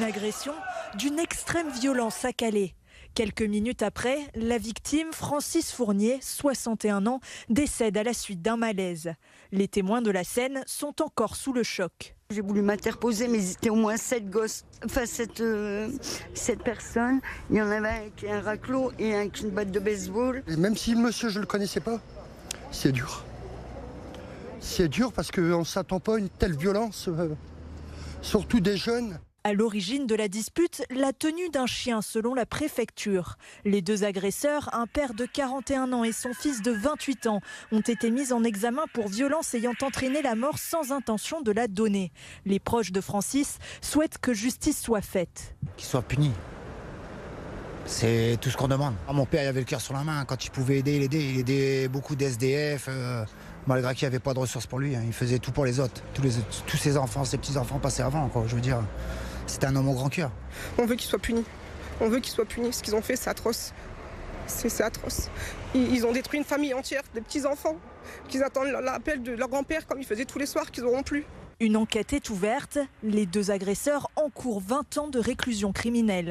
agression d'une extrême violence à Calais. Quelques minutes après, la victime, Francis Fournier, 61 ans, décède à la suite d'un malaise. Les témoins de la scène sont encore sous le choc. J'ai voulu m'interposer, mais ils étaient au moins 7 gosses. Enfin, cette personne, il y en avait un avec un raclot et un avec une batte de baseball. Et même si le monsieur, je ne le connaissais pas, c'est dur. C'est dur parce qu'on ne s'attend pas à une telle violence, surtout des jeunes. À l'origine de la dispute, la tenue d'un chien selon la préfecture. Les deux agresseurs, un père de 41 ans et son fils de 28 ans, ont été mis en examen pour violence ayant entraîné la mort sans intention de la donner. Les proches de Francis souhaitent que justice soit faite. Qu'il soit puni. C'est tout ce qu'on demande. Mon père il avait le cœur sur la main. Quand il pouvait aider, il aidait. Il aidait beaucoup d'SDF. Malgré qu'il n'y avait pas de ressources pour lui. Il faisait tout pour les autres. Tous ses enfants, ses petits-enfants passaient avant. Je veux dire, c'était un homme au grand cœur. On veut qu'il soit puni. On veut qu'il soit puni. Ce qu'ils ont fait, c'est atroce. C'est atroce. Ils ont détruit une famille entière, des petits-enfants, qu'ils attendent l'appel de leur grand-père comme ils faisaient tous les soirs, qu'ils n'auront plus. Une enquête est ouverte. Les deux agresseurs encourent 20 ans de réclusion criminelle.